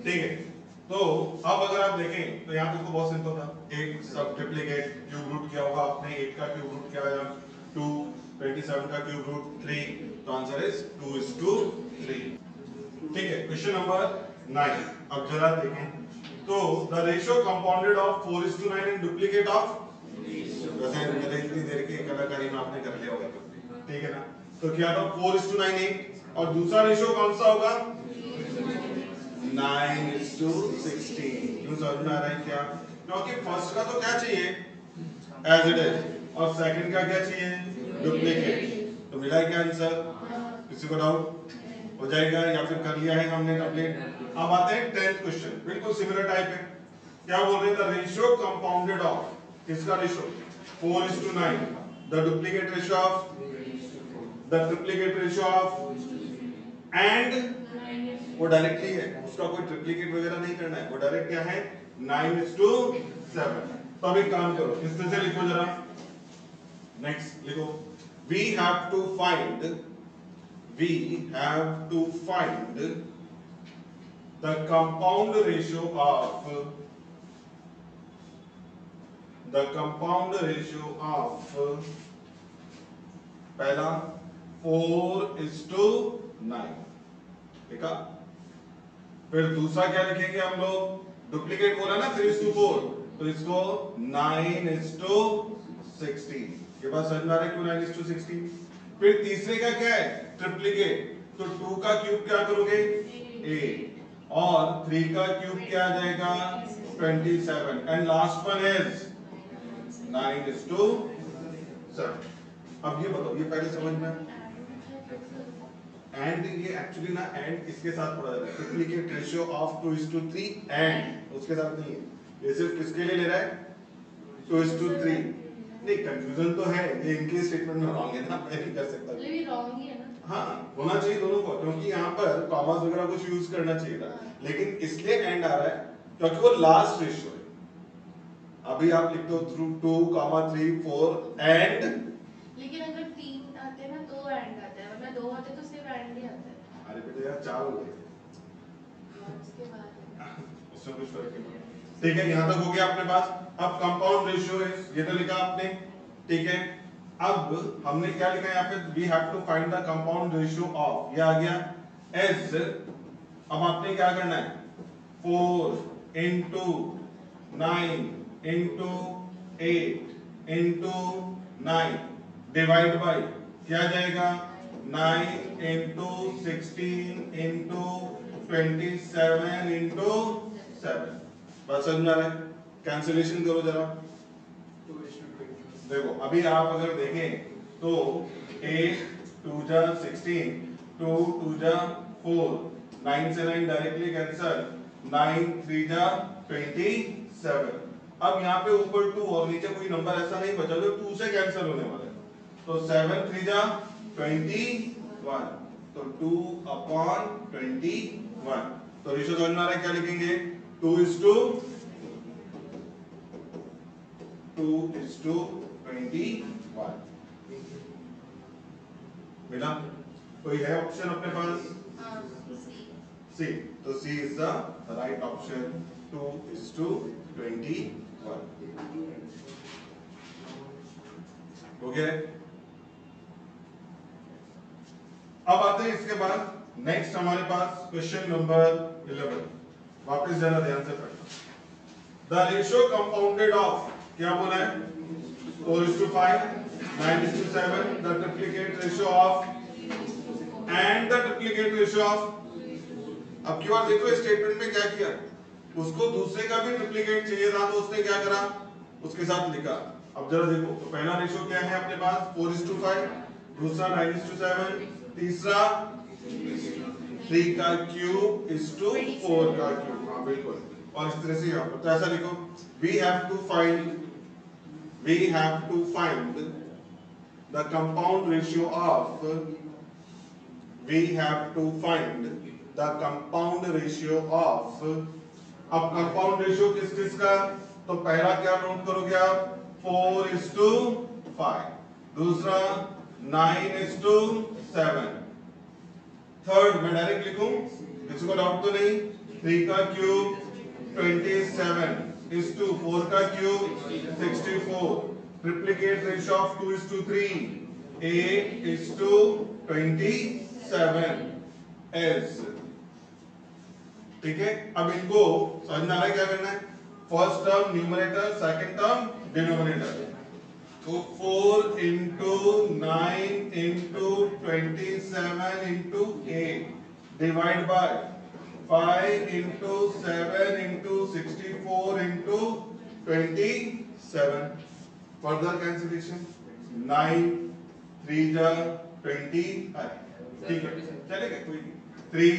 ठीक है, तो अब अगर आप देखें तो यहाँ पे तो बहुत सिंपल था, 8 सब ट्रिप्लीकेट क्यूब रूट किया होगा आपने, 8 का क्यूब रूट क्या आया 2, 27 का क्यूब रूट 3, तो आंसर इज 2:3। ठीक है, क्वेश्चन नंबर 9। अब जरा देखें तो the ratio compounded of 4:9 and duplicate of, वैसे मेरे इतनी देर की कलाकारी में आपने कर लिया होगा, ठीक है ना। तो क्या था 4:9 8 और दूसरा रेशियो कौन सा होगा 9:16। क्यों समझ में आ रहा है क्या, क्योंकि फर्स्ट का तो क्या चाहिए एज इट इज और सेकंड का क्या चाहिए डुप्लीकेट, तो मिला क्या आंसर, किसी को डाउट हो जाएगा या फिर कर लिया है हमने कंप्लीट। अब आते हैं 10th क्वेश्चन, बिल्कुल सिमिलर टाइप है। क्या बोल रहे हैं द रेशियो कंपाउंडेड ऑफ, किसका ratio 4:9, the duplicate ratio of, the triplicate ratio of and, वो डायरेक्टली है, उसका कोई ट्रिप्लीकेट वगैरह नहीं करना है, वो डायरेक्ट क्या है 9:7। तो अब एक काम करो, इस तरह से लिखो जरा, नेक्स्ट लिखो, we have to find the compound ratio of पहला 4:9, ठीक है। फिर दूसरा क्या लिखेंगे हम लोग, डुप्लीकेट बोला ना 3:4, तो इसको 9:16। ये बात समझ में आ रहा है क्यों 9:16। फिर तीसरे का क्या है ट्रिप्लीकेट, तो 2 का क्यूब क्या करोगे 8 और 3 का क्यूब क्या आ जाएगा 27 एंड लास्ट वन इज 9:7। अब ये बताओ, ये पहले समझ में, एंड ये एक्चुअली ना एंड इसके साथ पढ़ा जाता है, ट्रिप्लीकेट रेशियो ऑफ 2:3 एंड उसके साथ नहीं है, ये सिर्फ किसके लिए ले रहा है 2:3। नहीं कंफ्यूजन तो है, ये इनके स्टेटमेंट में रॉन्ग है ना, मैं नहीं कर सकता, ये भी रॉन्ग ही है ना। हाँ होना चाहिए दोनों को, क्योंकि यहाँ पर कॉमास वगैरह कुछ यूज करना चाहिए था, लेकिन इसलिए एंड आ रहा है क्योंकि वो लास्ट रेशियो है। अभी आप लिख दो 2, 3, 4 एंड, लेकिन अगर 3 आते हैं ना तो एंड आता है, वरना 2 आते तो सिर्फ एंड ही आता है। अरे बेटा यार 4 हो गए, उसके बाद उसमें कुछ फर्क नहीं। ठीक है, यहां तक हो गया अपने पास। अब कंपाउंड रेशियो है, ये तो लिखा आपने, ठीक है। अब हमने क्या लिखा है यहाँ पे, we have to find the compound ratio of, ये आ गया एस। अब आपने क्या करना है 4 into 9 into 8 into 9 divide by क्या जाएगा 9 into 16 into 27 into 7। बात समझ में आ रहा है, कैंसिलेशन करो जरा। देखो अभी आप अगर देखें तो 8 2 जा 16, 2 2 जा 4, 9 से 9 डायरेक्टली कैंसिल, 9 3 जा 27। अब यहाँ पे ऊपर 2 और नीचे कोई नंबर ऐसा नहीं बचा जो 2 से कैंसिल होने वाला है, तो 7 3 जा 21, तो 2/21। तो रेशियो समझ में आ रहा है, क्या लिखेंगे 2:21 मिला। कोई है ऑप्शन अपने पास सी, तो सी इज द राइट ऑप्शन 2:21। हो गया। अब आते हैं इसके बाद नेक्स्ट हमारे पास क्वेश्चन नंबर 11। वापस जरा ध्यान से पढ़ना, द रेशियो कंपाउंडेड ऑफ, क्या बोला है 4:5, 9:7, the triplicate ratio of and the triplicate ratio of. अब की बार देखो स्टेटमेंट में क्या किया, उसको दूसरे का भी ट्रिप्लीकेट चाहिए था तो उसने क्या करा उसके साथ लिखा। अब जरा देखो, तो पहला रेशियो क्या है अपने पास 4:5, दूसरा 9:7, तीसरा 3 का क्यूब is to 4 का क्यूब। हाँ बिल्कुल, और इस तरह से यहाँ पर तो ऐसा लिखो, we have to find the compound ratio of, अब कंपाउंड रेशियो किस किस का, तो पहला क्या नोट करोगे आप 4:5, दूसरा 9:7, थर्ड मैं डायरेक्ट लिखूं, किसी को डाउट तो नहीं? 3 का क्यूब 27 इज टू 4 का cube 64. Triplicate ratio of 2:3. 8 is to 27 is. ठीक है, अब इनको समझ में आ रहा है क्या करना है? First term numerator, second term denominator. तो 4 into 9 into 27 into 8 divide by 5 into 7 into 64 into 27. Further cancellation 9 3 जा 20. ठीक है, चलेगा कोई नहीं. 3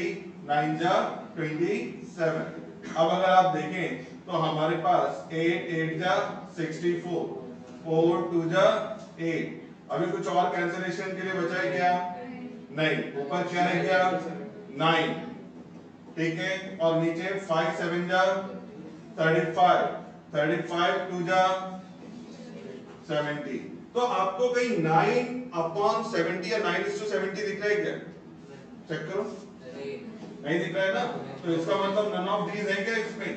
9 जा 27. अब अगर आप देखें तो हमारे पास 8 8 जा 64, 4 2 जा 8. अभी कुछ और कैंसिलेशन के लिए बचा है क्या? नहीं. ऊपर क्या रह गया? 9. ठीक है, और नीचे 5 7 जा 35, 35 2 जा 70. तो आपको कहीं 9/70 या 9:70 दिख रहा है क्या? चेक करो. नहीं दिख रहा है ना? तो इसका मतलब नन ऑफ दीज है क्या इसमें?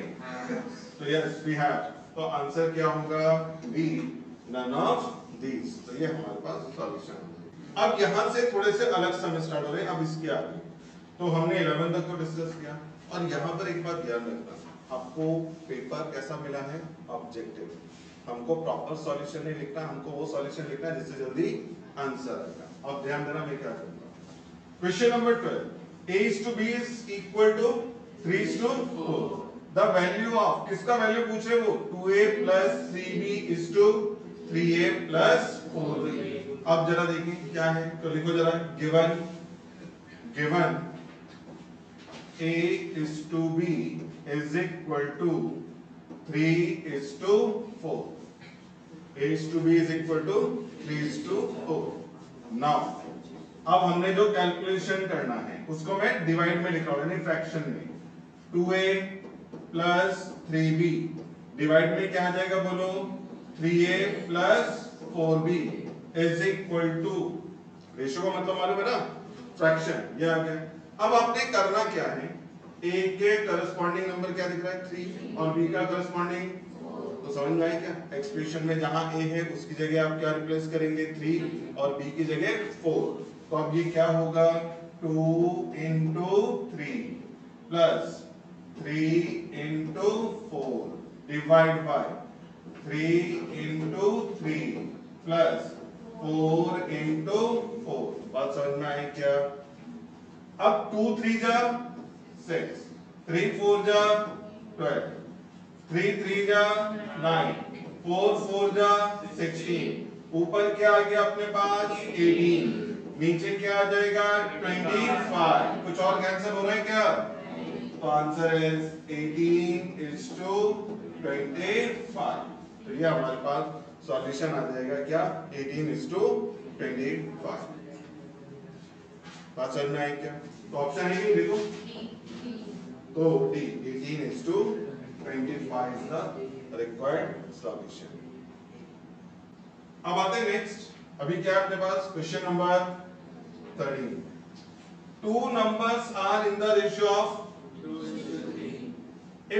तो यस वी हैव. तो आंसर क्या होगा? B, none of these. तो ये हमारे पास सॉल्यूशन है. अब यहां से थोड़े से अलग सम स्टार्ट हो रहे हैं. अब इसके आगे तो हमने 11 तक तो डिस्कस किया. और यहां पर एक बात ध्यान रखना, आपको पेपर कैसा मिला है? ऑब्जेक्टिव. हमको प्रॉपर सॉल्यूशन नहीं लिखना, हमको वो सॉल्यूशन लिखना है जिससे जल्दी आंसर आएगा. अब ध्यान देना मैं क्या करूंगा. Question number 12. A is to B is equal to 3 is to 4. The value of, किसका वैल्यू पूछ रहे वो? 2A plus 3B is to 3A plus 4B. अब जरा देखिए क्या है, तो लिखो जरा. given A is to B is equal to 3 is to 4. A is to B is equal to 3 is to 4. Now अब हमने जो कैलकुलेशन करना है उसको मैं डिवाइड में लिख रहा हूं, यानी फ्रैक्शन में. 2A plus 3B डिवाइड में क्या आ जाएगा बोलो? 3A plus 4B is equal to, ratio का मतलब मालूम है ना? फ्रैक्शन. ये आ गया. अब आपने करना क्या है? A के करस्पॉन्डिंग नंबर क्या दिख रहा है? 3, और B का करस्पॉन्डिंग, तो समझ में आया क्या? एक्सप्रेशन में जहां A है उसकी जगह आप क्या रिप्लेस करेंगे? 3, और B की जगह 4. तो अब ये क्या होगा? 2 into 3 plus 3 into 4 divide by 3 into 3 plus 4 into 4. बात समझ में आई क्या? अब 2 3 जा 6, 3 4 जा 12, 3 3 जा 9, 4 4 जा 16. ऊपर क्या आ गया अपने पास? 18. नीचे क्या आ जाएगा? 25. कुछ और कैंसिल हो रहा है क्या? तो आंसर इज 18 is to 25. तो ये हमारे पास सॉल्यूशन आ जाएगा क्या? 18 is to 25. बात समझ में आई क्या? तो ऑप्शन है कि देखो, तो D 18 is to 25 is the required solution. अब आते हैं नेक्स्ट. अभी क्या है अपने पास? Question number 13. Two numbers are in the ratio of 2:3.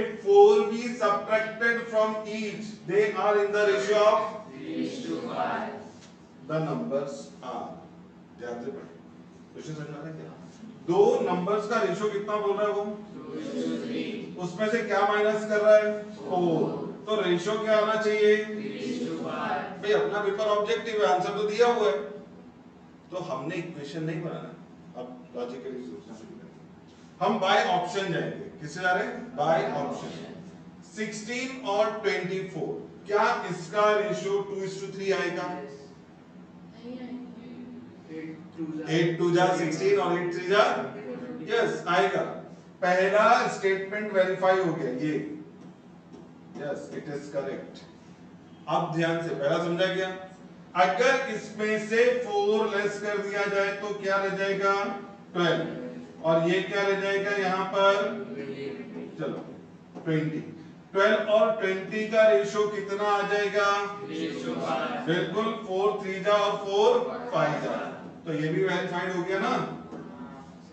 If 4 be subtracted from each, they are in the ratio of 3:5. The numbers are. ध्यान से पढ़ो. क्वेश्चन समझ में आ रहा है क्या? दो नंबर्स का रेशियो कितना बोल रहा है वो? 2:3. उसमें से क्या माइनस कर रहा है? 4. तो रेशियो क्या आना चाहिए? 3:5. भाई अपना पेपर ऑब्जेक्टिव है, आंसर तो दिया हुआ है, तो हमने इक्वेशन नहीं बनाना. अब लॉजिकली सोचना शुरू करें. हम बाय ऑप्शन जाएंगे. किससे जा रहे हैं? By option. 16 और 24, क्या इसका रेशियो 2:3 आएगा? 8 2 जा 16 और 8 3 जा, यस आएगा. पहला स्टेटमेंट वेरीफाई हो गया ये. Yes it is correct. अब ध्यान से पहला समझा गया. अगर इसमें से 4 लेस कर दिया जाए तो क्या रह जाएगा? 12. और ये क्या रह जाएगा यहां पर? चलो 20. 12 और 20 का रेशियो कितना आ जाएगा? बिल्कुल 4 3 जा और 4 5 जा. तो ये भी वेरीफाइड हो गया ना.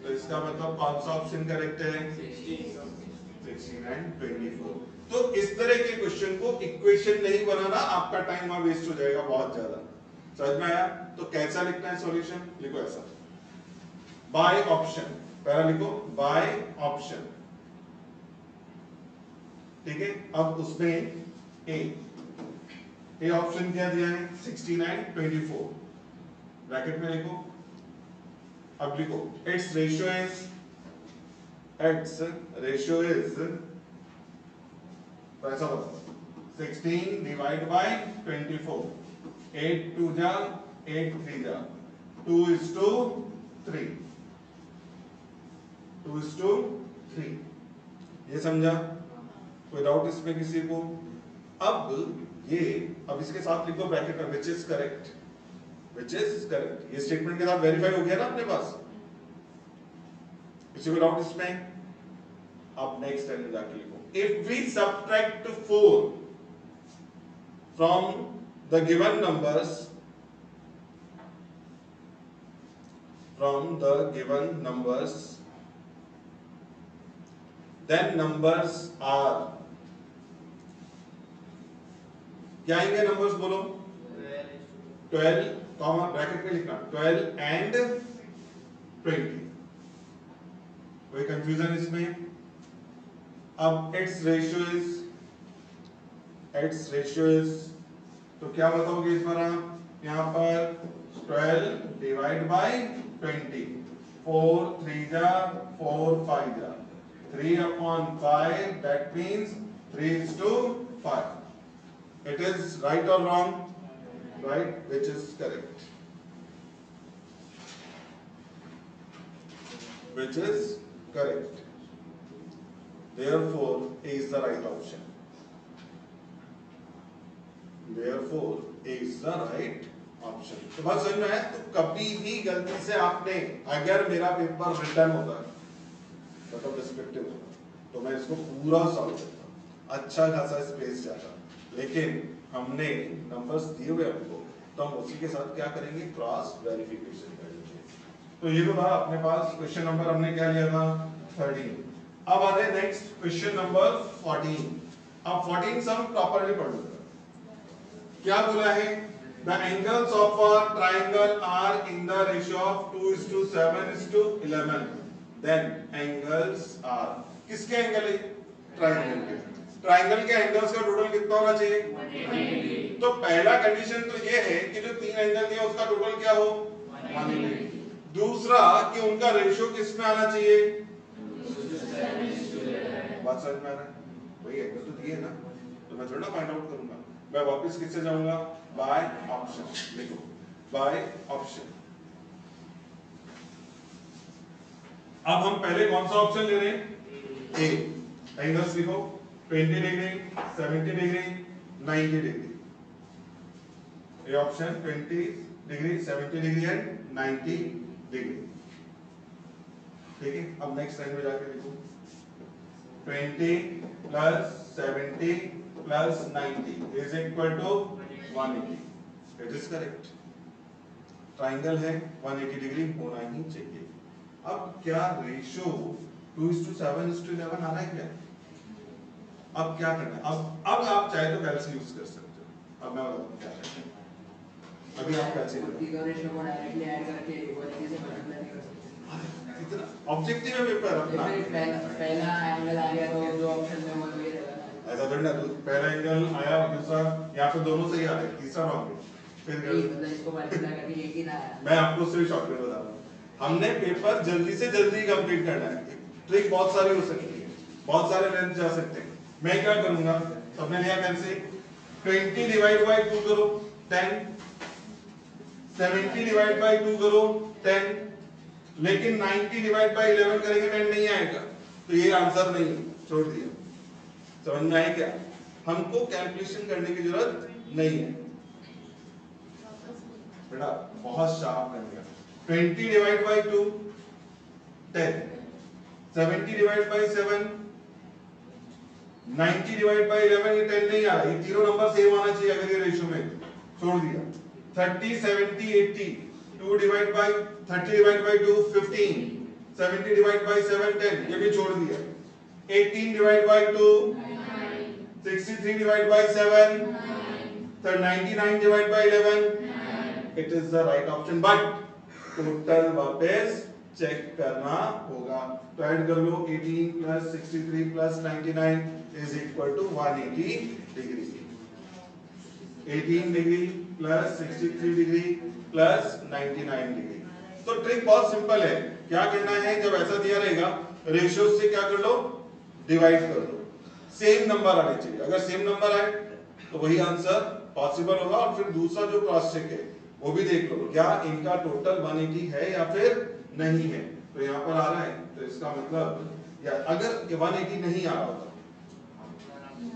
तो इसका मतलब कौन सा ऑप्शन करेक्ट है? 16 एंड 24। तो इस तरह के क्वेश्चन को इक्वेशन नहीं बनाना, आपका टाइम वहां वेस्ट हो जाएगा बहुत ज्यादा। समझ में आया? तो कैसा लिखना है सॉल्यूशन? लिखो ऐसा, बाय ऑप्शन, पहला लिखो बाय ऑप्शन, ठीक है। अब उसमें ए ऑप्शन क्या दिया है? 16 एंड 24, ब्रैकेट में लिखो। अब लिखो it's ratio is, it's ratio is, तो ऐसा बताओ 16 डिवाइड बाय 24, 8 2 जा 8 3 जा 2:3, 2:3, ये समझा? कोई डाउट इसमें किसी को? अब ये, अब इसके साथ लिख दो ब्रैकेट में which is correct, which is correct, ये स्टेटमेंट के साथ वेरीफाई हो गया ना अपने पास? किसी को डाउट इसमें? अब नेक्स्ट लाइन में जाके लिखो, if we subtract 4 from the given numbers, from the given numbers, then numbers are, क्या आएंगे नंबर्स बोलो? 12 कॉमा ब्रैकेट में लिखना 12 एंड 20। कोई कंफ्यूजन इसमें? अब it's ratio is, it's ratio is, तो क्या बताओगे इस बार आप? यहां पर 12 डिवाइड बाय 20, 4 3 जा 4 5 जा 3/5, that means 3:5. It is right or wrong? Right, which is correct? Which is correct? Therefore, A is the right option. Therefore, A is the right option. तो बात समझ में आया? तो कभी भी गलती से आपने, अगर मेरा पेपर रिटर्न होता है मतलब रिस्पेक्टिव होता, तो मैं इसको पूरा सॉल्व करता, अच्छा खासा स्पेस जाता, लेकिन हमने नंबर्स दिए हुए हमको, तो हम उसी के साथ क्या करेंगे? क्रॉस वेरिफिकेशन करेंगे। तो ये तो था अपने पास क्वेश्चन नंबर, हमने क्या लिया था? 13। अब आते हैं नेक्स्ट क्वेश्चन नंबर 14। अब 14 सम प्रॉपर्ली पढ़ लो। क्या बोला है? The angles of a triangle are in the ratio of 2:7:11. Then angles are, किसके एंगल है? ट्राइंगल के। ट्राइंगल के एंगल्स का टोटल कितना होना चाहिए? 180। तो पहला कंडीशन तो ये है कि जो तीन एंगल दिया उसका टोटल क्या हो? 180। दूसरा कि उनका रेशियो किस में आना चाहिए? 2:7:11। बात समझ में आ रहा है? वही एंगल तो दिए ना, तो मैं थोड़ा फाइंड आउट करूंगा। मैं वापस किससे जाऊंगा? By option. लिखो बाय ऑप्शन। अब हम पहले कौन सा ऑप्शन ले रहे हैं? ए। एंगल्स लिखो 20 degree, 70 degree, 90 degree. A option 20 degree, 70 degree and 90 degree. ठीक है, अब नेक्स्ट लाइन में जाके लिखो 20 plus 70 plus 90 is equal to 180। It is correct. Triangle है, 180 डिग्री होना ही चाहिए। अब क्या रेशियो 2:7:11 आ रहा है क्या? अब क्या करना है? अब आप चाहे तो कैलसी यूज कर सकते हो। अब मैं बताऊं क्या करना है। अभी आप कैलसी रेशियो को डायरेक्टली ऐड करके इक्वालिटी से मल्टीप्लाई नहीं कर सकते। इतना ऑब्जेक्टिव है पेपर अपना। पहला एंगल आ गया तो जो ऑप्शन में वो ये रहेगा। ऐसा थोड़ी ना, पहला एंगल आया, दूसरा यहाँ पे दोनों सही आ रहे, तीसरा रॉन्ग है, फिर मतलब इसको मल्टीप्लाई करके एक ही ना आया। मैं आपको सिर्फ शॉर्टकट बता रहा हूँ। हमने पेपर जल्दी से जल्दी कंप्लीट करना है। ट्रिक बहुत सारी हो सकती है, बहुत सारे लेंथ जा सकते हैं। मैं क्या करूंगा? सबने लिया कैसे? 20 डिवाइड बाय 2 करो 10, 70 डिवाइड बाय 2 करो 10, लेकिन 90 डिवाइड बाय 11 करेंगे 10 नहीं आएगा, तो ये आंसर नहीं, छोड़ दिया। समझ में आया क्या? हमको कैलकुलेशन करने की जरूरत नहीं है बेटा, बहुत शार्प कर दिया। 20 divide by 2 10, 70 divide by 7, 90 divide by 11, ये 10 नहीं आ रहा, ये तीनों नंबर सेम आना चाहिए अगर ये रेशियो में, छोड़ दिया। 30 70 80, 2 divide by 30 divide by 2 15, 70 divide by 7 10, ये भी छोड़ दिया। 18 डिवाइड बाई 2 63 डिवाइड बाई 7 तो 99 divide by 11 it is the right option, but total वापस चेक करना होगा। तो ऐड कर लो 18 plus 63 plus 99 is equal to 180 degree. 18 degree plus 63 degree plus 99 degree. तो ट्रिक बहुत सिंपल है, क्या करना है, जब ऐसा दिया रहेगा रेशियो से क्या कर लो, डिवाइड कर लो, सेम नंबर आने चाहिए। अगर सेम नंबर आए तो वही आंसर पॉसिबल होगा। और फिर दूसरा जो क्रॉस चेक है वो भी देख लो, क्या इनका टोटल 180 है या फिर नहीं है। तो यहाँ पर आ रहा है तो इसका मतलब या अगर 180 नहीं आ रहा होता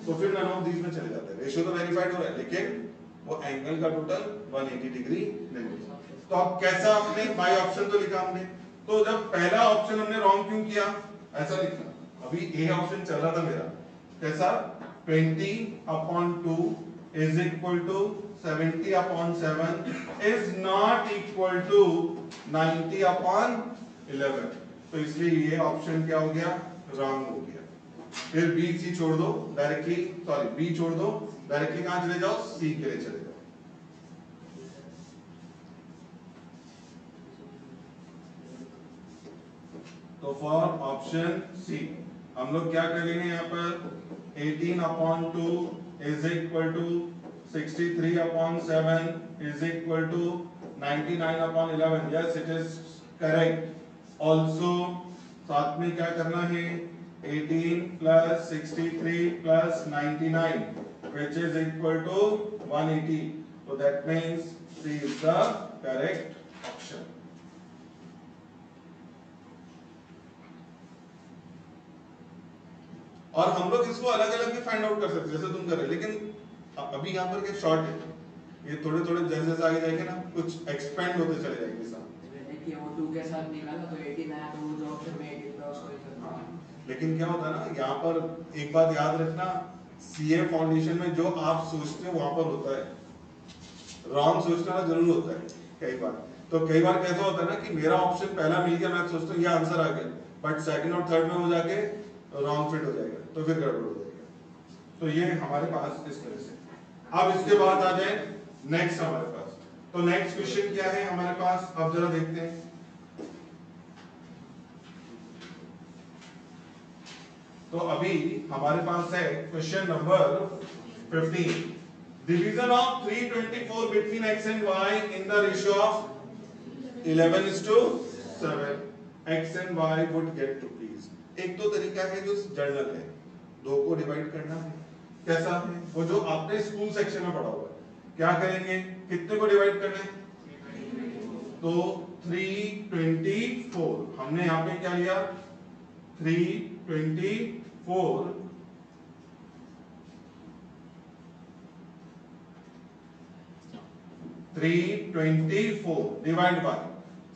तो फिर नन ऑफ दीज में चले जाते हैं। रेशियो तो वेरीफाइड हो रहा है लेकिन वो एंगल का टोटल 180 डिग्री नहीं होता। तो अब कैसा आपने बाय ऑप्शन तो लिखा हमने, तो जब पहला ऑप्शन हमने रॉन्ग क्यों किया, ऐसा लिखा। अभी ए ऑप्शन चल रहा था मेरा, कैसा 20/2 is equal to 70/7 is not equal to 90/11। तो इसलिए ये ऑप्शन क्या हो गया, रॉन्ग हो गया। फिर बी सी छोड़ दो डायरेक्टली, सॉरी बी छोड़ दो डायरेक्टली कहां चले जाओ, सी के लिए चले जाओ। तो फॉर ऑप्शन सी हम लोग क्या कर लेंगे, यहाँ पर 18/2 is equal to 63/7 is equal to 99/11। yes it is correct। also साथ में क्या करना है, 18 plus 63 plus 99 which is equal to 180। so that means C is the correct option। और हम लोग इसको अलग अलग भी फाइंड आउट कर सकते हैं जैसे तुम कर रहे, लेकिन अभी यहाँ पर क्या शॉर्ट है, ये थोड़े थोड़े जैसे जैसे आगे जाएंगे ना कुछ एक्सपेंड होते चले जाएंगे साथ। देखिए वो 2 के साथ निकाला तो 18 आया, तो वो जो ऑप्शन में 18 था उसको ही करना। लेकिन क्या होता है ना, यहाँ पर एक बात याद रखना, सीए फाउंडेशन में जो आप सोचते हो वहां पर होता है, रॉन्ग सोचना जरूर होता है कई बार। तो कई बार कैसा होता है ना कि मेरा ऑप्शन पहला मिल गया, मैं सोचता हूँ ये आंसर आ गया, बट सेकंड और थर्ड में हो जाके रॉन्ग फिट हो जाएगा, तो फिर गड़बड़ हो जाएगा। तो ये हमारे पास इस तरह से। अब इसके बाद आ जाए नेक्स्ट हमारे पास। तो नेक्स्ट क्वेश्चन क्या है हमारे पास, अब जरा देखते हैं। तो अभी हमारे पास है question number 15, division of 324 between x and y in the ratio of 11:7। x and y would get rupees. एक तो तरीका है जो जर्नल है, दो को डिवाइड करना है। कैसा है वो जो आपने स्कूल सेक्शन में पढ़ा हुआ है। क्या करेंगे, कितने को डिवाइड करना है, तो 324 हमने यहाँ पे क्या लिया, 324 divide by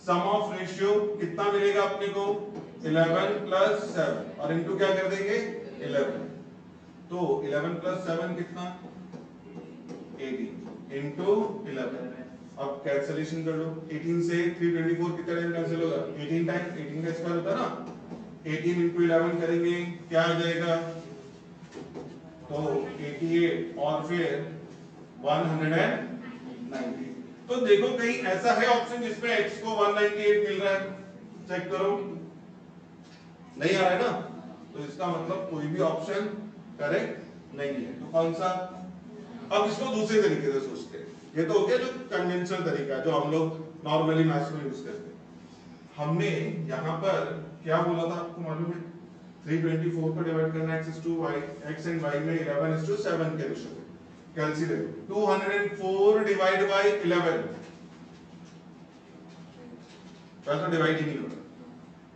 sum of ratio कितना मिलेगा अपने को, 11 + 7 और इनटू क्या कर देंगे 11। तो 11 + 7 कितना, 18 इनटू 11। अब कैंसिलेशन कर लो, 18 से 324 कितना टाइम कैंसिल होगा, 18 टाइम, 18 का स्क्वायर होता है ना। 18 × 11 करेंगे क्या आ जाएगा, तो 88 और फिर 190। तो देखो कहीं ऐसा है ऑप्शन जिसमें x को 198 मिल रहा है, चेक करो, नहीं आ रहा है ना, तो इसका मतलब कोई भी ऑप्शन करेक्ट नहीं है। तो कौन सा, अब इसको दूसरे तरीके से सोचते हैं। ये तो हो गया जो कन्वेंशनल तरीका है जो हम लोग नॉर्मली मैथ्स में यूज करते हैं। हमने यहाँ पर क्या बोला था आपको मालूम है, 324 को डिवाइड करना x एंड y में 11:7 के रेशियो में। कैलकुलेट 204 डिवाइड बाय 11, तो डिवाइड ही नहीं हो रहा,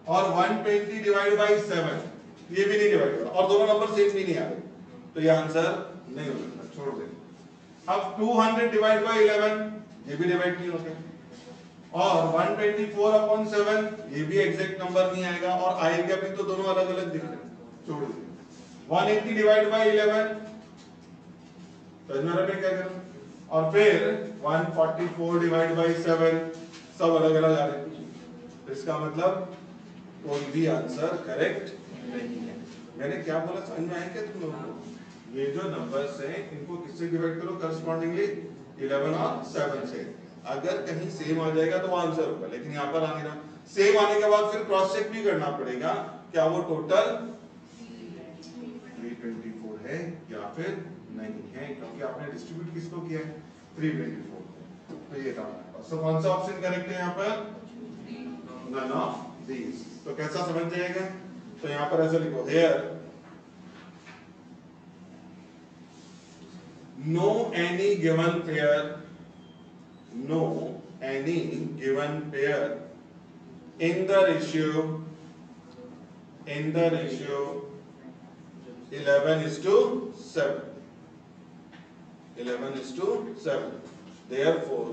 और 120 डिवाइड बाय 7 ये भी नहीं डिवाइड हो रहा, और दोनों नंबर सेम भी नहीं आ रहे, तो ये आंसर नहीं हो सकता, छोड़ दे। अब 200 डिवाइड बाय 11 ये भी डिवाइड नहीं होते, और 124/7 ये भी एग्जैक्ट नंबर नहीं आएगा, और आएगा भी तो दोनों अलग अलग दिख रहे हैं, छोड़ दे। 180 डिवाइड बाय 11 तो मैं क्या करूं, और फिर 144 डिवाइड बाय 7 सब अलग अलग आ रहे हैं। तो इसका मतलब कोई भी आंसर करेक्ट नहीं है। मैंने क्या बोला समझ में आया क्या तुम लोगों को? ये जो नंबर्स हैं इनको किससे डिवाइड करो करस्पॉन्डिंगली 11 और 7 से। अगर कहीं सेम आ जाएगा तो वो आंसर होगा, लेकिन यहाँ पर आने ना सेम आने के बाद फिर क्रॉस चेक भी करना पड़ेगा क्या वो टोटल 324 है या फिर नहीं है, क्योंकि आपने डिस्ट्रीब्यूट किसको किया है 324। तो ये था सो कौन सा ऑप्शन करेक्ट है यहाँ पर? None of these. तो कैसा समझ जाएगा? तो यहाँ पर ऐसा लिखो here no any given pair, no any given pair in the ratio 11:7, 11:7, therefore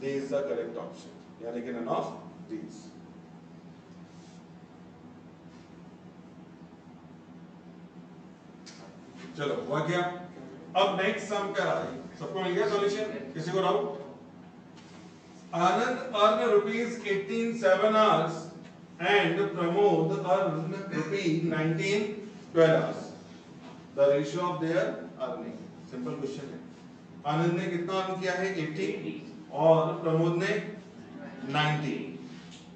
this is the correct option, यानी कि none of these। चलो हुआ क्या? अब नेक्स्ट सम करा है, सबको मिल गया सॉल्यूशन? किसी को doubt? Anand earned rupees 18 7 hours and Pramod earned rupees 19 12 hours. The ratio of their earning. Simple question है। आनंद ने कितना अर्न किया है 80 और प्रमोद ने 90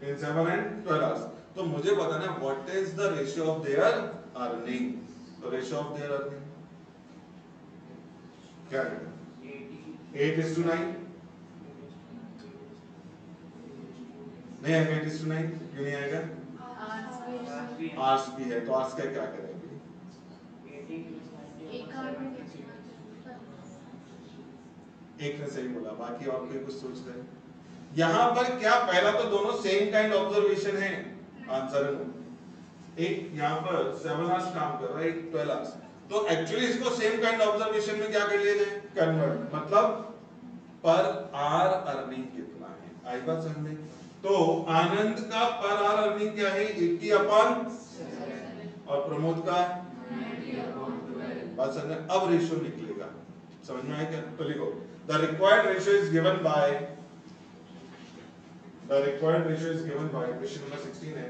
in 7 and 12 hours। तो मुझे बताना what is the ratio of their earning। तो ratio of their earning क्या है? 8:9 नहीं आएगा 8:9 क्यों नहीं आएगा? आर्ट्स भी है तो आर्ट्स का क्या करेंगे? एक ने सही बोला, बाकी और कोई कुछ सोच रहे? यहाँ पर क्या पहला तो दोनों सेम काइंड ऑब्जर्वेशन है आंसर में। एक यहाँ पर 7 आवर्स काम कर रहा है, एक 12 आवर्स। तो एक्चुअली इसको सेम काइंड ऑब्जर्वेशन में क्या कर लिए जाए? कन्वर्ट, मतलब पर आर अर्निंग कितना है। आई बात समझ में? तो आनंद का पर आर अर्निंग क्या है 80/7 और प्रमोद का बात समझ में? अब रेशियो निकलेगा, समझ में आया क्या? तो लिखो the required ratio is given by, the required ratio is given by, question number 16 है।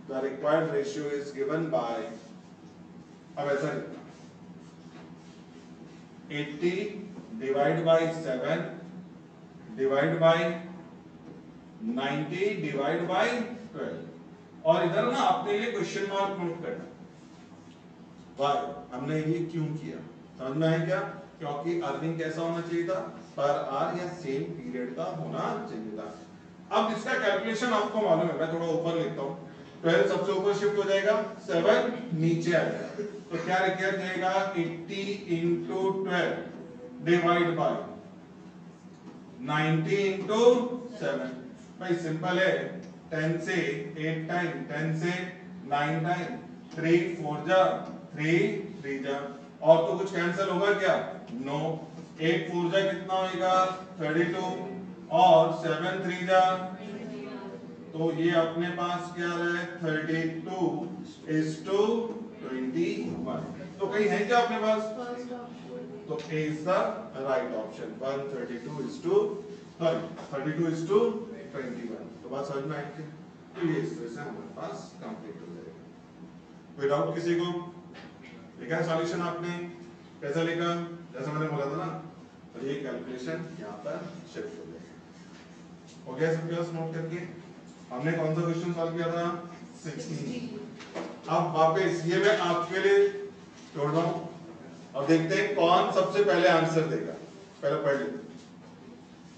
The required ratio is given by, अब ऐसा लिखना 80 divide by 7 divide by 90 divide by 12। और इधर ना अपने लिए क्वेश्चन मार्क नोट करना, वाई हमने ये क्यों किया, समझ में आया क्या? क्योंकि अर्निंग कैसा होना चाहिए था? पर आर या सेम पीरियड का होना चाहिए था। अब इसका कैलकुलेशन आपको मालूम है, मैं थोड़ा ऊपर लिखता हूँ। 12 सबसे ऊपर शिफ्ट हो जाएगा, 7 नीचे आएगा। तो क्या लिखा जाएगा 80 into 12 डिवाइड बाय 90 into 7। भाई सिंपल है, 10 से 8 टाइम, 10 से 9 टाइम, 3 4 जा 3 3 जा, और तो कुछ कैंसिल होगा क्या? नो। 8 4 जा कितना होगा 32 और 7 3 जा, तो ये अपने पास क्या है 32:21। तो कहीं है क्या अपने पास? तो A is the right option, 32:21। तो बात समझ में आई थी? तो ये इस तरह से हमारे पास कंप्लीट हो जाएगा। कोई डाउट किसी को? लिखा है सॉल्यूशन आपने? कैसा लिखा? जैसा मैंने बोला था ना, तो ये कैलकुलेशन यहाँ पर शिफ्ट हो जाएगा। हो गया सब क्लास नोट करके? हमने कौन सा क्वेश्चन सॉल्व किया था? 16। अब वापस ये मैं आपके लिए छोड़ रहा हूं और देखते हैं कौन सबसे पहले आंसर देगा। पहले पढ़ लीजिए।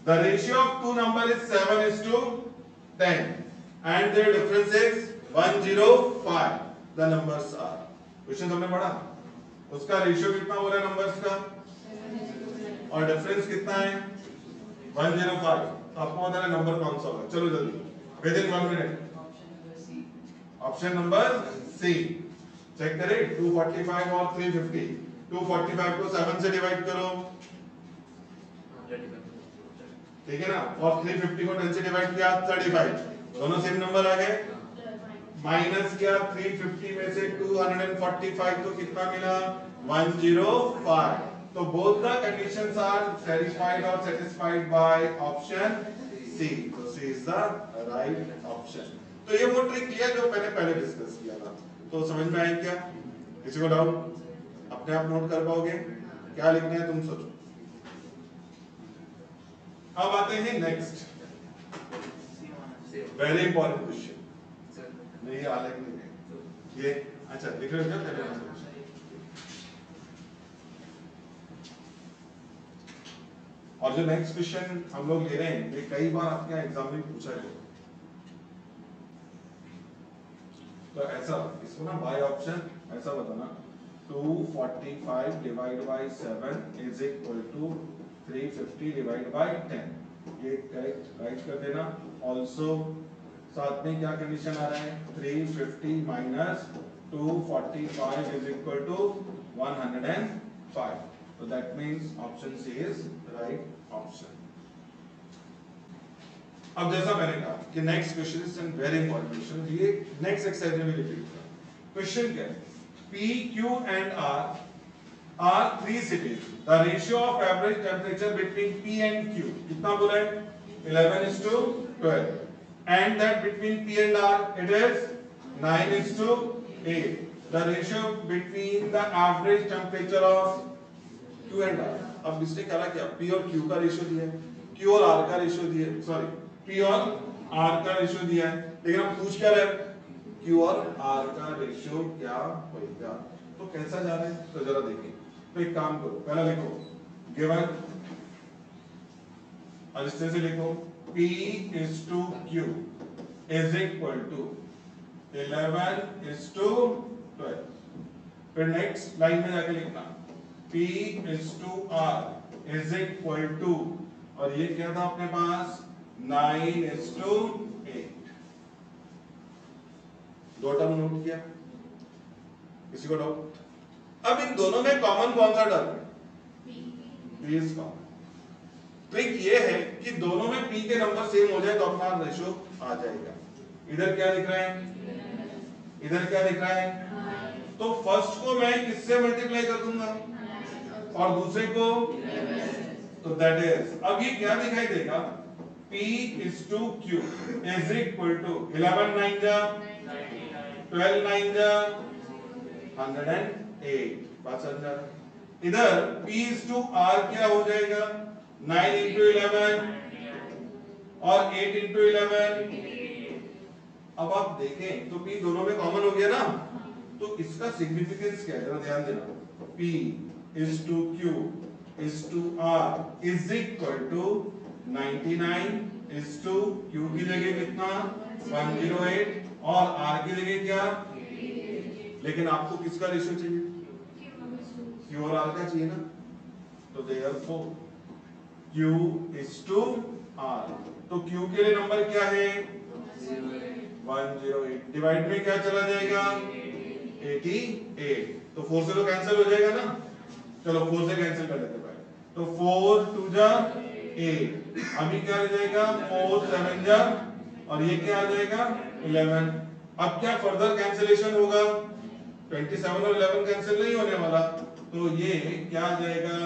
The ratio of two number is 7:10 and their difference is 105. The numbers are, question हमने पढ़ा, उसका रेशियो कितना हो रहा है नंबर्स का और डिफरेंस कितना है 105। तो आपको पता है नंबर कौन सा होगा? चलो जल्दी within 1 minute. Option number C check करें। 245 और 350। 245 को 7 से डिवाइड करो, ठीक है ना, और 350 को 10 से डिवाइड किया 35, दोनों सेम नंबर आ गए। माइनस किया 350 में से 245 तो कितना मिला 105। तो both the conditions are satisfied or satisfied by option C. So C is the right option. तो ये वो ट्रिक लिया जो मैंने पहले डिस्कस किया था। तो समझ में आया क्या? किसी को डाउट? अपने आप नोट कर पाओगे? क्या लिखना है तुम सोचो। अब आते हैं नेक्स्ट वेरी इंपॉर्टेंट क्वेश्चन। नहीं, ये आलेख नहीं है ये। अच्छा लिख रहे हो क्या? पहले और जो नेक्स्ट क्वेश्चन हम लोग ले रहे हैं ये कई बार आपके एग्जाम में पूछा गया। तो ऐसा इसको ना बाय ऑप्शन ऐसा बताना 245 divide by 7 is equal to 350 divide by 10। ये करेक्ट राइट कर देना। ऑल्सो साथ में क्या कंडीशन आ रहा है? 350 minus 245 is equal to 105। So that means option C is right option. अब जैसा मैंने कहा कि next question is an very important question. ये नेक्स्ट एक्सरसाइज में भी रिपीट होगा। क्वेश्चन क्या है? P, Q and R are three cities. The ratio of average temperature between P and Q कितना बोला है? 11:12. And that between P and R it is 9:8. The ratio between the average temperature of Q and R. अब इसने क्या किया? P और Q का ratio दिया है, Q और R का रेशियो दिया है, सॉरी P और R का रेशियो दिया है, लेकिन हम पूछ क्या रहे हैं? Q और R का रेशियो क्या होगा? तो कैसा जा रहा है? तो जरा देखिए। तो एक काम करो, पहला लिखो गिवन और इस तरह से लिखो P is to Q is equal to 11:12। फिर नेक्स्ट लाइन में जाके लिखना P is to R is equal to, और ये क्या था अपने पास? 9:8। दो टर्म नोट किया? किसी को डाउट? अब इन दोनों में कॉमन कौन सा टर्म है? P is common. ट्रिक ये है कि दोनों में P के नंबर सेम हो जाए तो अपना रेशियो आ जाएगा। इधर क्या लिख रहा है? इधर क्या लिख रहा है? तो फर्स्ट को मैं किससे मल्टीप्लाई कर दूंगा और दूसरे को? तो दैट इज, अब ये क्या दिखाई देगा? P is to Q is equal to 11 9 जा 12 9 जा 108। बात समझ आ रहा? इधर P is to R क्या हो जाएगा? 9 into 11 और 8 into 11। अब आप देखें तो P दोनों में कॉमन हो गया ना, तो इसका सिग्निफिकेंस क्या है? जरा ध्यान देना। P is to Q is to R is equal to 99 is to Q की जगह कितना? 108 और R की जगह क्या? लेकिन आपको किसका रेशियो चाहिए? Q और R का चाहिए ना, तो therefore Q is to R। तो Q के लिए नंबर क्या है? 108। डिवाइड में क्या चला जाएगा? 88। तो 4 से तो कैंसिल हो जाएगा ना। चलो 4 से कैंसिल कर लेते हैं। तो 4 2 जा 8। अभी क्या आ जाएगा? 4 7 जा और ये क्या आ जाएगा? 11। अब क्या फर्दर कैंसिलेशन होगा? 27 और 11 कैंसिल नहीं होने वाला, तो ये क्या आ जाएगा?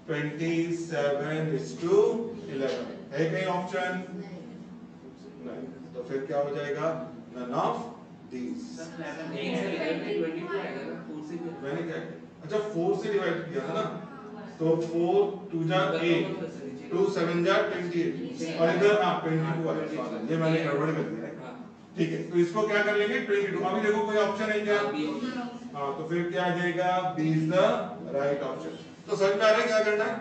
27:11 है कहीं ऑप्शन? नहीं। तो फिर क्या हो जाएगा? None of these. मैंने क्या किया? अच्छा 4 से डिवाइड किया था ना, तो 4 2 जा 8 2 7 जा 28 और इधर 22 आया। ये मैंने गड़बड़ कर दिया है। ठीक है, तो इसको क्या कर लेंगे? 22। अभी देखो कोई ऑप्शन है क्या? हाँ, तो फिर क्या आ जाएगा? B is the right option। तो समझ में आ रहा है क्या करना है?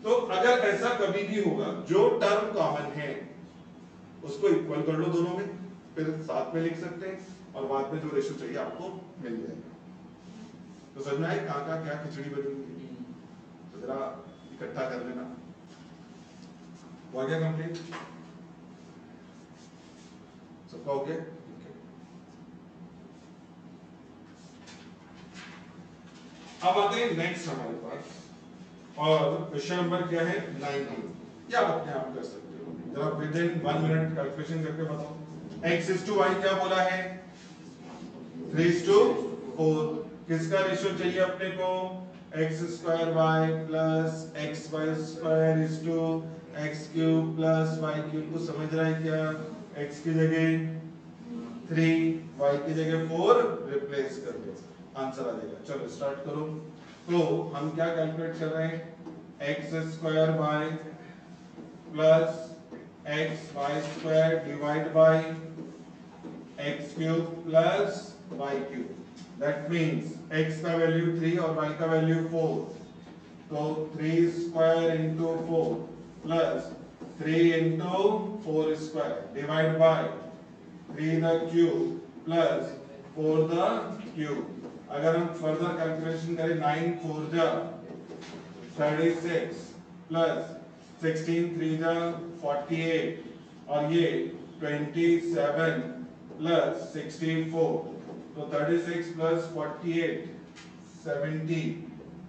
तो अगर ऐसा कभी भी होगा जो टर्म कॉमन है उसको इक्वल कर लो दोनों में, फिर साथ में लिख सकते हैं और बाद में जो रेशियो चाहिए आपको मिल जाएगा। तो समझ में आए कहाँ क्या खिचड़ी बनी हुई है? तो जरा इकट्ठा कर लेना। हो गया कंप्लीट? सबका हो गया? अब आते हैं नेक्स्ट हमारे पास, और क्वेश्चन नंबर क्या है? 19। या आप अपने आप कर सकते हो, जरा विद इन 1 मिनट कैलकुलेशन करके बताओ। x is to y क्या बोला है? 3:4। किसका रेशियो चाहिए अपने को? x² y plus xy² is to x³ plus y³ को समझ रहा है क्या? x की जगह 3, y की जगह 4 रिप्लेस कर दो, आंसर आ जाएगा। चलो स्टार्ट करो। तो हम क्या कैलकुलेट कर रहे हैं, x square by plus x y square divide by x cube plus y cube. That means x का वैल्यू 3 और y का वैल्यू 4, तो 3 स्क्वायर इंटू 4 प्लस 3 into 4 square divide by 3 the cube plus 4 the cube. अगर हम further calculation करें 9 4 जा 36 plus 16 3 जा 48 और ये 27 प्लस 64, तो 36 प्लस 48 70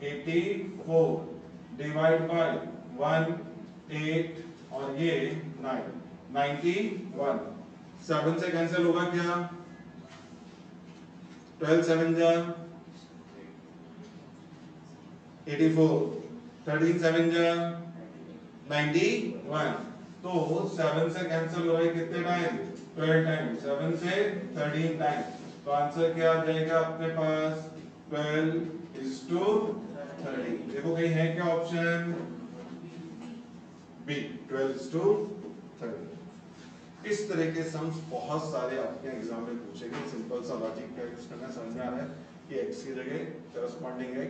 84 डिवाइड बाय 1 8 और ये 9 91। 7 से कैंसिल होगा क्या, 12 7 जा 84, 13 7 जा 91। तो 7 से कैंसिल हो रहा है कितने टाइम, 12 टाइम, 7 से 13 टाइम। तो आंसर क्या आ जाएगा अपने पास 12:30। देखो कहीं है क्या ऑप्शन बी 12:30। इस तरह के सम्स बहुत सारे आपके एग्जाम में पूछे गए। सिंपल सा लॉजिक का यूज करना, समझ में आ रहा है कि x की जगह करस्पॉन्डिंग x,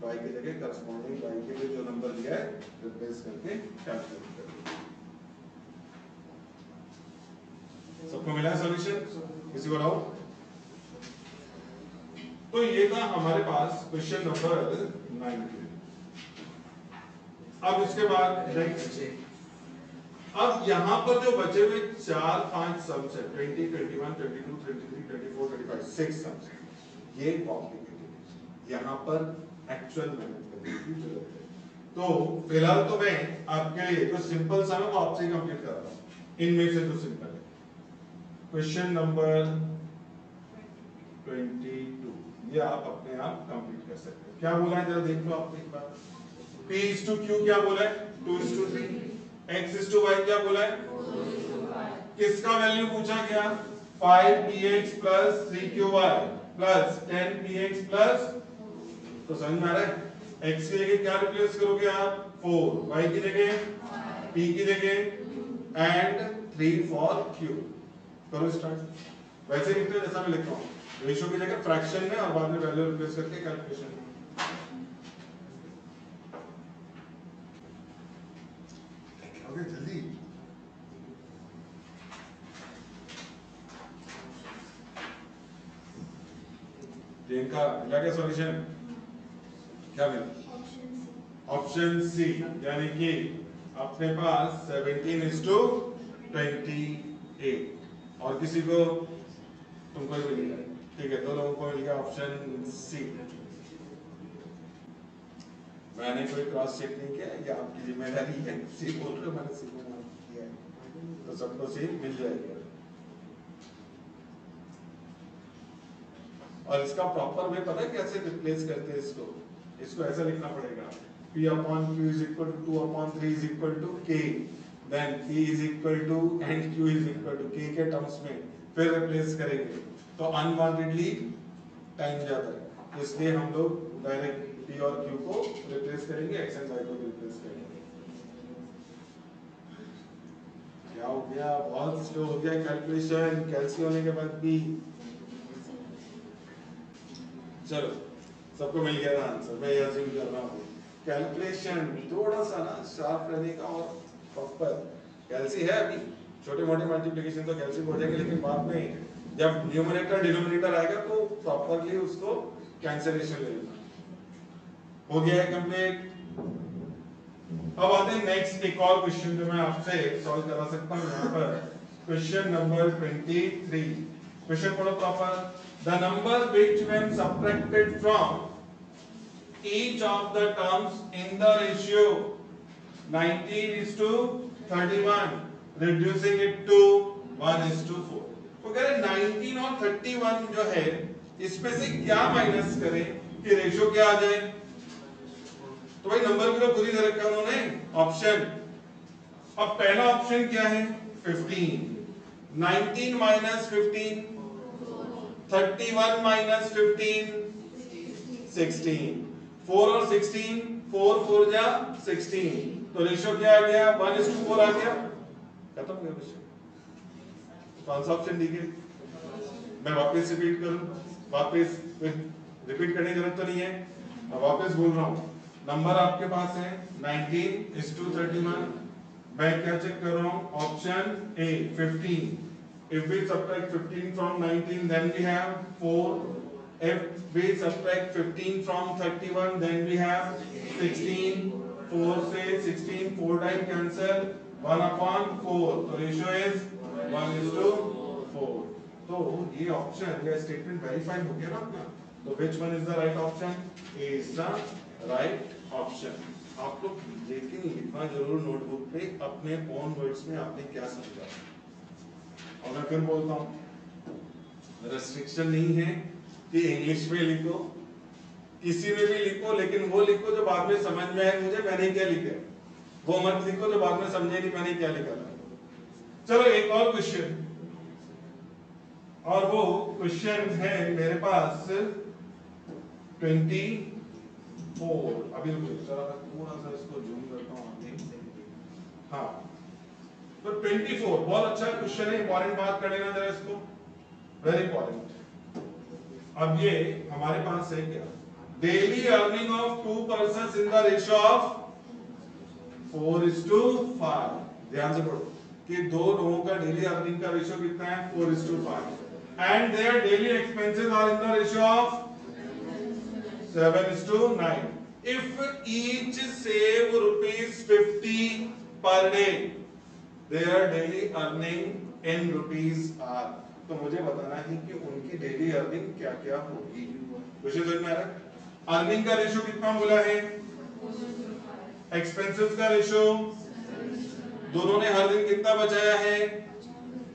y की जगह करस्पॉन्डिंग y के लिए जो नंबर दिया है रिप्लेस करके कैलकुलेट करें। सबको मिला है सॉल्यूशन, किसी को डाउट? तो ये था हमारे पास क्वेश्चन नंबर 9। अब इसके बाद नेक्स्ट, अब यहां पर जो बचे हुए 4-5 सम्स है 20 21 22 23 24 25 6 सम्स, ये कॉम्प्लिकेटेड, यहां पर एक्चुअल मेहनत करने की जरूरत है। तो फिलहाल तो मैं आपके लिए जो सिंपल सम है वो आपसे कंप्लीट कर रहा हूं। इनमें से जो सिंपल है, क्वेश्चन नंबर 22, ये आप अपने आप कंप्लीट कर सकते हैं। क्या बोला है जरा देख लो आप एक बार। P/Q क्या बोला है, 2:3। X/Y क्या बोला है, किसका वैल्यू पूछा गया, 5px plus 3qy plus 10px plus, तो समझ में आ रहा है। x की जगह क्या रिप्लेस करोगे आप, 4, y की जगह p की जगह एंड 3 फॉर q। करो स्टार्ट। वैसे लिखते हैं जैसा मैं लिख रहा हूँ, रेशियो की जगह फ्रैक्शन में और बाद में वैल्यू रिप्लेस करके कैलकुलेशन। ओके जल्दी। इनका मिला क्या सॉल्यूशन, क्या मिला, ऑप्शन सी, यानी कि अपने पास 17:28। और किसी को, तुमको ही मिल गया, ठीक है, 2 लोगों को मिल गया ऑप्शन सी। मैंने कोई क्रॉस चेक नहीं किया, ये आपकी जिम्मेदारी है, सी बोल रहे हो, मैंने सी को मार्क किया है, तो सबको सी मिल जाएगा। और इसका प्रॉपर वे पता है कैसे रिप्लेस करते हैं इसको, इसको ऐसा लिखना पड़ेगा, P/Q is equal to 2/3 is equal to K, then P is equal to and Q is equal to K के टर्म्स में फिर रिप्लेस करेंगे, तो अनवांटेडली टाइम जाता है, इसलिए हम लोग डायरेक्ट P और Q को रिप्लेस करेंगे, X एंड Y को रिप्लेस करेंगे। क्या हो गया, बहुत स्लो हो गया कैलकुलेशन, कैलसी होने के बाद भी। चलो सबको मिल गया आंसर, मैं ये अज्यूम कर रहा हूँ। कैलकुलेशन थोड़ा सा ना शार्प रहने का और प्रॉपर, कैलसी है अभी, छोटे मोटे मल्टीप्लिकेशन तो कैलसी हो जाएंगे, लेकिन बाद में जब न्यूमरेटर डिनोमिनेटर आएगा तो प्रॉपरली उसको कैंसलेशन ले लेना। हो गया है कंप्लीट। अब आते हैं नेक्स्ट एक और क्वेश्चन जो मैं आपसे सॉल्व करा सकता हूँ यहाँ पर, क्वेश्चन नंबर 23। क्वेश्चन पढ़ो proper. The number which when subtracted from each of the terms in the ratio 19:31 reducing it to 1:4। तो कह रहे 19 और 31 जो है इसमें से क्या माइनस करें कि रेशियो क्या आ जाए। तो भाई नंबर की तो पूरी दे रखा उन्होंने ऑप्शन। अब पहला ऑप्शन क्या है 15, 19 minus 15, 31 minus 15, 16. 4 और 16, 4 4 जा 16, तो रेशियो क्या आ गया? 1:4 आ गया। खत्म हो गया क्वेश्चन। कौन सा ऑप्शन डी है? मैं वापस रिपीट करूं? वापस रिपीट करने की जरूरत तो नहीं है। अब वापस बोल रहा हूं, नंबर आपके पास है 19:31। मैं क्या चेक कर रहा हूं? Option A 15। If we subtract 15 from 19, then we have 4. If we subtract 15 from 31, then we have 16. 4 से 16 4 टाइम कैंसिल, 1/4, तो रेशियो इज 1:4। तो ये ऑप्शन या स्टेटमेंट वेरीफाई हो गया ना अपना। तो which one is the right option? A is the right option। आप लोग लेकिन लिखना जरूर नोटबुक पे अपने ओन वर्ड्स में आपने क्या समझा। और मैं फिर बोलता हूँ, रेस्ट्रिक्शन नहीं है कि इंग्लिश में लिखो, किसी में भी लिखो, लेकिन वो लिखो जो बाद में समझ में आए मुझे मैंने क्या लिखा है। वो मत लिखो जो बाद में समझे नहीं मैंने क्या लिखा था। चलो एक और क्वेश्चन, और वो क्वेश्चन है मेरे पास 24। अभी चलो मैं थोड़ा सा इसको जूम करता हूँ अभी। हाँ, तो 24 बहुत अच्छा क्वेश्चन है, इंपॉर्टेंट बात कर लेना जरा इसको, वेरी इंपॉर्टेंट। अब ये हमारे पास है क्या? Daily earning of 2 persons in the ratio of 4:5। ध्यान से पढ़ो कि दो लोगों का डेली अर्निंग का रेशियो कितना है? 4:5 and their daily expenses are in the ratio of 7:9। If each save ₹50 per day, their daily earning in rupees are। तो मुझे बताना है कि उनकी डेली अर्निंग क्या क्या होगी। क्वेश्चन समझ में आ रहा है? अर्निंग का रेशियो कितना बोला है? एक्सपेंसेस का रेशियो, दोनों ने हर दिन कितना बचाया है?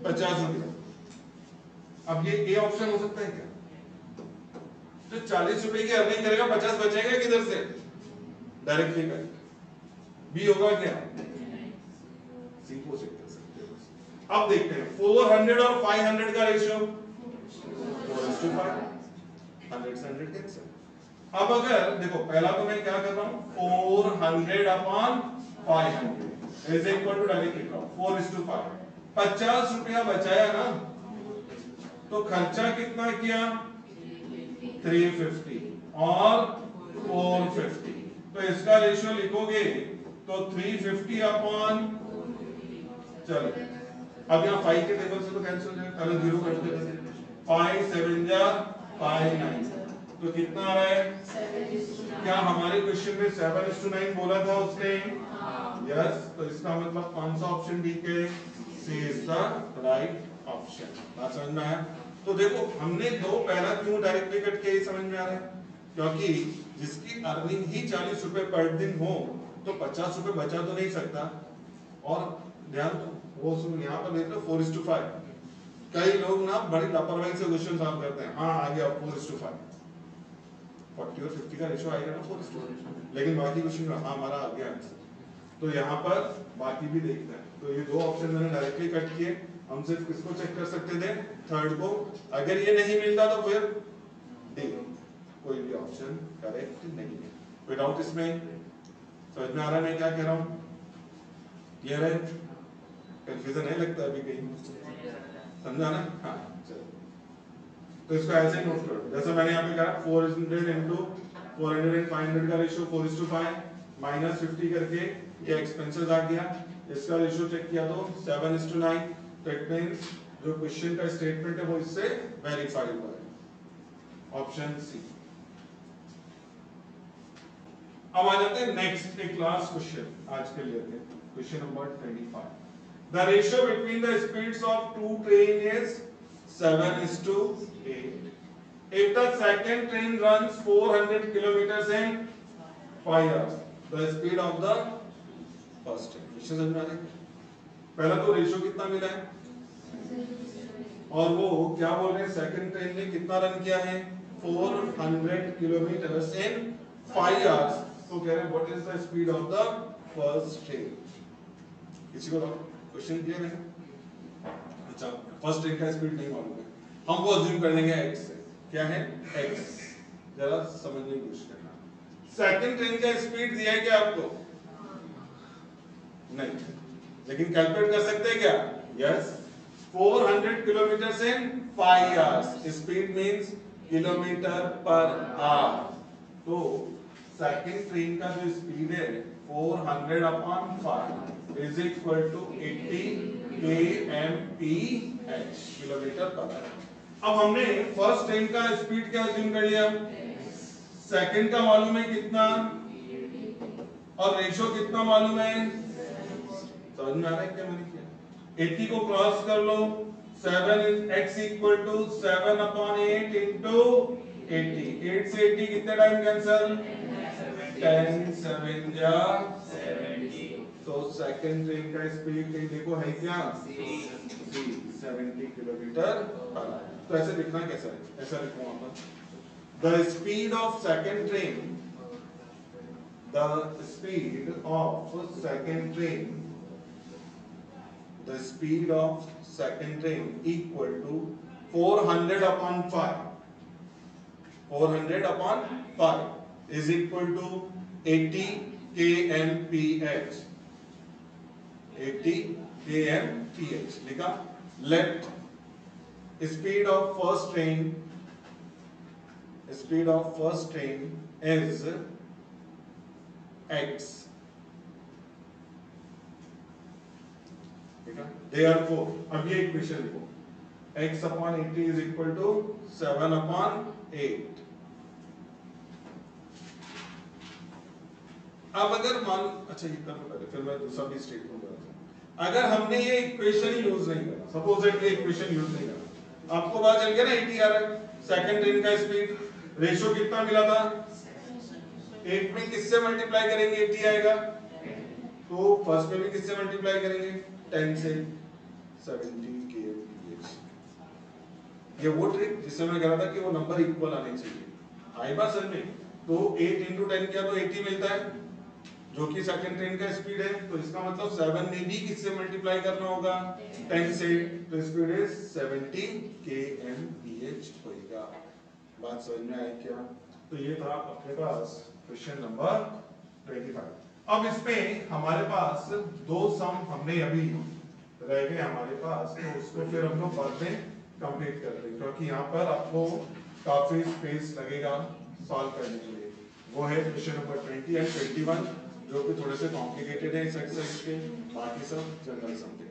50 रुपया। अब ये ए ऑप्शन हो सकता है क्या? जो 40 रुपए की अर्निंग करेगा 50 बचेगा किधर से? Directly correct. बी होगा क्या? सी को चेक कर सकते हो। अब देखते हैं 400 और 500 का रेशियो 4:5, 100 से 100 कैंसिल। अब अगर देखो पहला तो मैं क्या कर रहा हूं, 400/500 इज इक्वल टू डायरेक्टली 4:5। 50 रुपया बचाया ना, तो खर्चा कितना किया? 350 और 450, तो इसका रेशियो लिखोगे तो 350 चलो अब यहाँ 5 के टेबल से तो कैंसिल हो जाएगा, पहले 0 कर देते हैं। 5 7 जा 5 9, तो कितना आ रहा है? क्या हमारे क्वेश्चन में 7:9 बोला था उसने? यस, तो इसका मतलब कौन सा ऑप्शन डी के? सी इज द राइट ऑप्शन। बात समझ में आया? तो देखो हमने दो पहला क्यों डायरेक्टली कट के समझ में आ रहा है, क्योंकि जिसकी अर्निंग ही 40 रुपए पर दिन हो तो 50 रुपए बचा तो नहीं सकता। और ध्यान दो वो सुन, यहाँ पर देख लो 4:5। कई लोग ना बड़ी लापरवाही से क्वेश्चन सॉल्व करते हैं। हाँ आ गया 4:5, 40 और 50 का रेशियो आएगा ना 4:5, लेकिन बाकी क्वेश्चन हाँ हमारा आ गया आंसर। तो यहाँ पर बाकी भी देखते हैं। तो ये दो ऑप्शन मैंने डायरेक्टली कट किए, हम सिर्फ किसको चेक कर सकते थे? थर्ड को। अगर ये नहीं मिलता तो फिर डी, कोई भी ऑप्शन करेक्ट नहीं है। कोई डाउट इसमें? समझ में आ रहा है मैं क्या कह रहा हूँ? क्लियर है? कंफ्यूजन नहीं लगता अभी कहीं? समझा ना? हाँ चलो, तो इसको ऐसे ही नोट करो जैसा मैंने यहाँ पे कहा 400 into 400 and 500 का रेशियो 4:5 माइनस 50 करके ये एक्सपेंसेस आ गया। इसका रेशियो चेक किया तो 7:9। तो इट मींस जो क्वेश्चन का स्टेटमेंट है वो इससे वेरीफाई हुआ है, ऑप्शन सी। अब आ जाते हैं नेक्स्ट एक लास्ट क्वेश्चन आज के लिए, question number 25। The ratio between the speeds of two train is 7:8. If the second train runs 400 kilometers in 5 hours, the speed of the first train. विषय समझ में आ रहा है? पहला तो रेशियो कितना मिला है, और वो क्या बोल रहे हैं? सेकंड ट्रेन ने कितना रन किया है? 400 किलोमीटर्स इन 5 hours। तो कह रहे हैं what is the speed of the first train. किसी को क्वेश्चन क्लियर है? अच्छा फर्स्ट ट्रेन का स्पीड नहीं मालूम है, हम वो अज्यूम कर लेंगे x से। क्या है x, जरा समझने की कोशिश करना। सेकंड ट्रेन का स्पीड दिया है क्या आपको? नहीं, लेकिन कैलकुलेट कर सकते हैं क्या? Yes, 400 kilometre in 5 hours. Speed means kilometre per hour. तो सेकंड ट्रेन का जो स्पीड है 400 upon 5 is equal to 80 kmph, kilometre per hour. अब हमने फर्स्ट ट्रेन का स्पीड क्या अज्यूम कर लिया, सेकंड का मालूम है कितना, और रेशियो कितना मालूम है, समझ में आ रहा है क्या मैंने किया? 80 को क्रॉस कर लो, 7 is x equal to 7 upon 8 into 80। 8 से 80 कितने टाइम कैंसल? 10 7 जा 70। तो सेकंड ट्रेन का स्पीड देखो है क्या? 70 किलोमीटर पर आवर। तो ऐसे लिखना कैसा है? ऐसा लिखो वहां पर, the speed of second train, the speed of second train, the speed of second train equal to 400 upon 5, 400 upon 5 is equal to 80 kmph, 80 kmph लिखा। let speed of first train is x, therefore अब ये equation लिखो, x upon 80 is equal to 7 upon 8। अब अगर मान, अच्छा ये कर लो पहले, फिर मैं दूसरा भी स्टेटमेंट बताता हूं। अगर हमने ये इक्वेशन यूज नहीं करा, सपोज ये इक्वेशन यूज नहीं करा, आपको पता चल गया ना 80 आ रहा है, सेकंड ट्रेन का स्पीड, रेशियो कितना मिला था? 8 में किससे मल्टीप्लाई करेंगे 80 आएगा, तो फर्स्ट में भी किससे मल्टीप्लाई करेंगे? 10 से 70 kmph। ये वो ट्रिक जिससे मैं कह रहा था कि वो नंबर इक्वल आने चाहिए, आई बात समझ में? तो 8 into 10 किया तो 80 मिलता है, जो कि सेकंड ट्रेन का स्पीड है। तो इसका मतलब 7 में भी किससे मल्टीप्लाई करना होगा? 10 से। तो स्पीड इज 70 kmph होगा। बात समझ में आई क्या? तो ये था अपने पास क्वेश्चन नंबर 25। अब इसमें हमारे पास दो सम हमने अभी रह गए हमारे पास, तो उसको फिर हम लोग बाद में कंप्लीट कर लेंगे, क्योंकि यहाँ पर आपको काफी स्पेस लगेगा सॉल्व करने के लिए। वो है क्वेश्चन नंबर 20 एंड 21, जो कि थोड़े से कॉम्प्लिकेटेड है इस एक्सरसाइज के, बाकी सब जनरल सम।